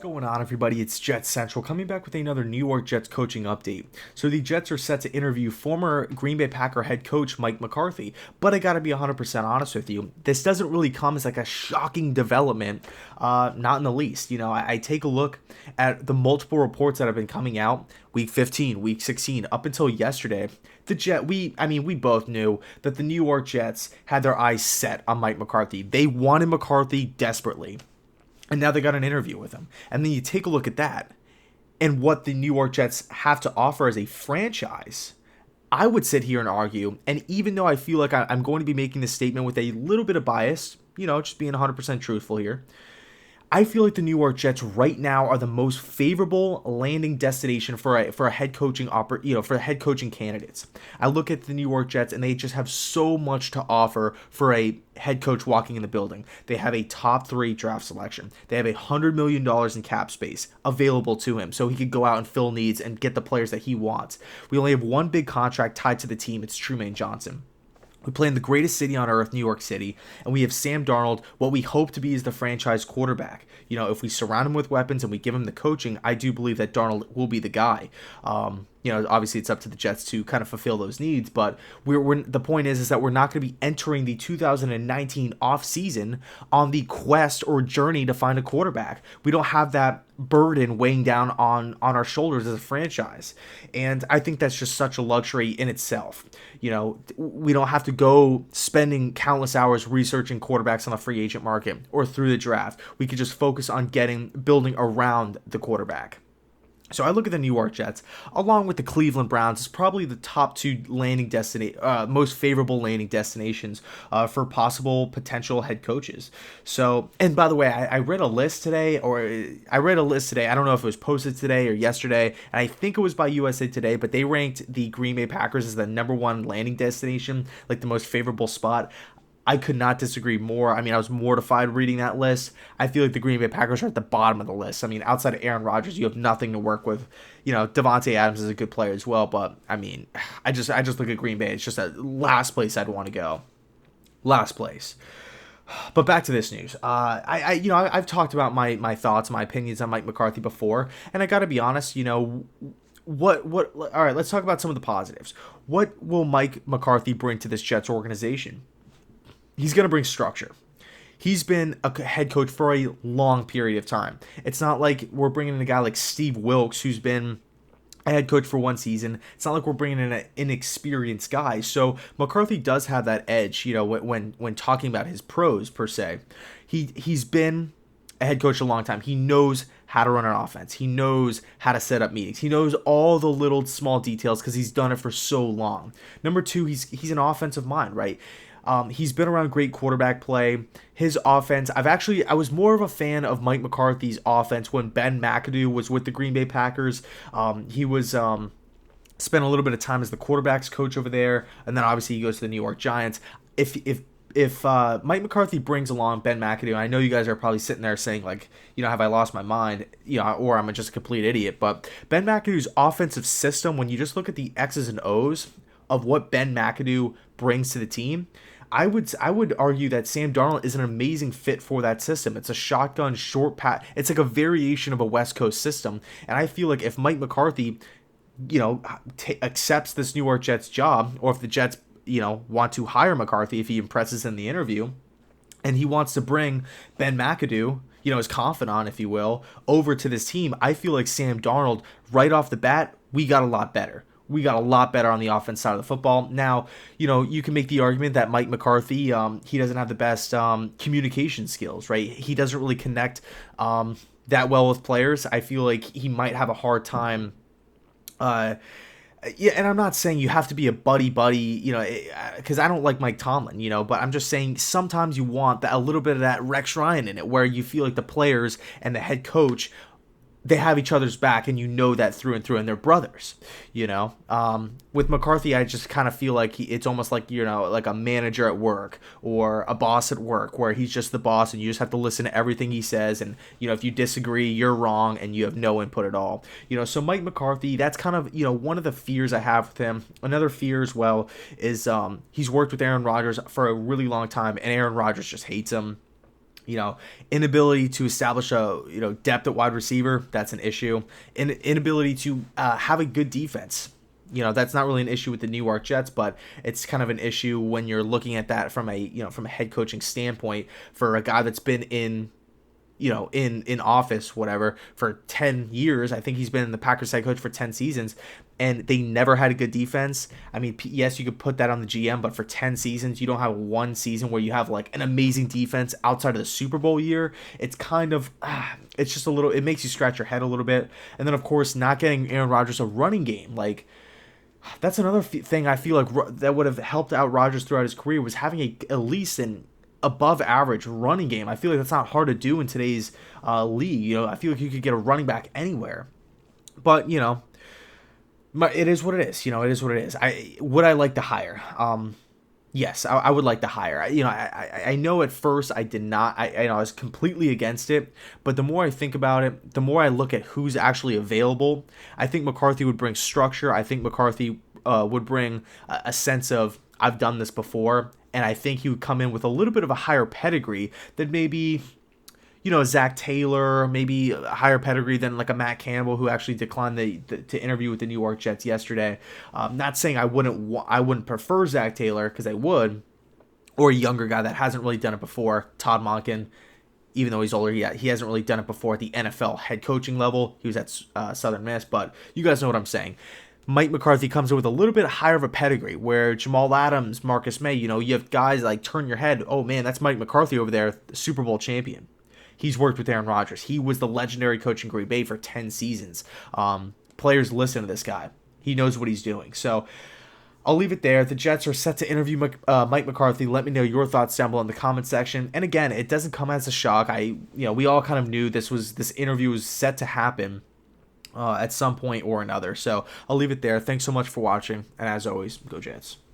Going on, everybody? It's JetsCentral coming back with another New York Jets coaching update. So the Jets are set to interview former Green Bay Packer head coach Mike McCarthy, but I gotta be 100% honest with you. This doesn't really come as like a shocking development, not in the least. I take a look at the multiple reports that have been coming out, week 15, week 16, up until yesterday. We both knew that the New York Jets had their eyes set on Mike McCarthy. They wanted McCarthy desperately. And now they got an interview with him. And then you take a look at that and what the New York Jets have to offer as a franchise. I would sit here and argue, and even though I feel like I'm going to be making this statement with a little bit of bias, just being 100% truthful here, I feel like the New York Jets right now are the most favorable landing destination for a head coaching for head coaching candidates. I look at the New York Jets and they just have so much to offer for a head coach walking in the building. They have a top 3 draft selection. They have $100 million in cap space available to him, so he could go out and fill needs and get the players that he wants. We only have one big contract tied to the team. It's Trumaine Johnson. We play in the greatest city on earth, New York City, and we have Sam Darnold, what we hope to be is the franchise quarterback. If we surround him with weapons and we give him the coaching, I do believe that Darnold will be the guy. Obviously it's up to the Jets to kind of fulfill those needs, but the point is that we're not going to be entering the 2019 offseason on the quest or journey to find a quarterback. We don't have that burden weighing down on our shoulders as a franchise, and I think that's just such a luxury in itself. We don't have to go spending countless hours researching quarterbacks on the free agent market or through the draft. We could just focus on building around the quarterback. So I look at the New York Jets, along with the Cleveland Browns, as probably the top 2 most favorable landing destinations for possible potential head coaches. So, and by the way, I read a list today. I don't know if it was posted today or yesterday, and I think it was by USA Today, but they ranked the Green Bay Packers as the number 1 landing destination, like the most favorable spot. I could not disagree more. I was mortified reading that list. I feel like the Green Bay Packers are at the bottom of the list. Outside of Aaron Rodgers, you have nothing to work with. Devontae Adams is a good player as well, but I just look at Green Bay. It's just a last place I'd want to go. Last place. But back to this news. I've talked about my thoughts, my opinions on Mike McCarthy before, and I got to be honest. All right, let's talk about some of the positives. What will Mike McCarthy bring to this Jets organization? He's going to bring structure. He's been a head coach for a long period of time. It's not like we're bringing in a guy like Steve Wilkes, who's been a head coach for 1 season. It's not like we're bringing in an inexperienced guy. So McCarthy does have that edge, when talking about his pros, per se. He's been a head coach a long time. He knows how to run an offense. He knows how to set up meetings. He knows all the little small details because he's done it for so long. Number 2, he's an offensive mind, right? He's been around great quarterback play. His offense, I was more of a fan of Mike McCarthy's offense when Ben McAdoo was with the Green Bay Packers. He was spent a little bit of time as the quarterback's coach over there, and then obviously he goes to the New York Giants. If Mike McCarthy brings along Ben McAdoo, I know you guys are probably sitting there saying like, have I lost my mind, or I'm just a complete idiot. But Ben McAdoo's offensive system, when you just look at the X's and O's of what Ben McAdoo brings to the team, I would argue that Sam Darnold is an amazing fit for that system. It's a shotgun short pass. It's like a variation of a West Coast system. And I feel like if Mike McCarthy, accepts this New York Jets job, or if the Jets, want to hire McCarthy if he impresses in the interview, and he wants to bring Ben McAdoo, his confidant, if you will, over to this team, I feel like Sam Darnold, right off the bat, we got a lot better. We got a lot better on the offense side of the football. Now, you can make the argument that Mike McCarthy, he doesn't have the best communication skills, right? He doesn't really connect that well with players. I feel like he might have a hard time. And I'm not saying you have to be a buddy, because I don't like Mike Tomlin, but I'm just saying sometimes you want a little bit of that Rex Ryan in it, where you feel like the players and the head coach, they have each other's back, and that through and through, and they're brothers, With McCarthy, I just kind of feel like it's almost like, like a manager at work or a boss at work, where he's just the boss and you just have to listen to everything he says, and, if you disagree, you're wrong and you have no input at all. So Mike McCarthy, that's kind of, one of the fears I have with him. Another fear as well is he's worked with Aaron Rodgers for a really long time, and Aaron Rodgers just hates him. Inability to establish a depth at wide receiver, that's an issue. Inability to have a good defense. That's not really an issue with the New York Jets, but it's kind of an issue when you're looking at that from a head coaching standpoint for a guy that's been in office, whatever, for 10 years. I think he's been the Packers head coach for 10 seasons, and they never had a good defense. I mean, yes, you could put that on the GM, but for 10 seasons, you don't have one season where you have like an amazing defense outside of the Super Bowl year. It's kind of, it's just it makes you scratch your head a little bit. And then, of course, not getting Aaron Rodgers a running game. Like, that's another thing I feel like that would have helped out Rodgers throughout his career, was having at least an above average running game. I feel like that's not hard to do in today's league. I feel like you could get a running back anywhere. But, it is what it is. It is what it is. Would I like to hire? Yes, I would like to hire. I know at first I did not. I was completely against it. But the more I think about it, the more I look at who's actually available. I think McCarthy would bring structure. I think McCarthy would bring a sense of, I've done this before. And I think he would come in with a little bit of a higher pedigree than maybe, Zach Taylor, maybe a higher pedigree than like a Matt Campbell, who actually declined to interview with the New York Jets yesterday. Not saying I wouldn't prefer Zach Taylor, because I would, or a younger guy that hasn't really done it before, Todd Monken. Even though he's older, he hasn't really done it before at the NFL head coaching level. He was at Southern Miss, but you guys know what I'm saying. Mike McCarthy comes in with a little bit higher of a pedigree, where Jamal Adams, Marcus May, you have guys like turn your head. Oh man, that's Mike McCarthy over there, the Super Bowl champion. He's worked with Aaron Rodgers. He was the legendary coach in Green Bay for 10 seasons. Players listen to this guy. He knows what he's doing. So I'll leave it there. The Jets are set to interview Mike McCarthy. Let me know your thoughts down below in the comment section. And again, it doesn't come as a shock. We all kind of knew this interview was set to happen at some point or another. So I'll leave it there. Thanks so much for watching. And as always, go Jets.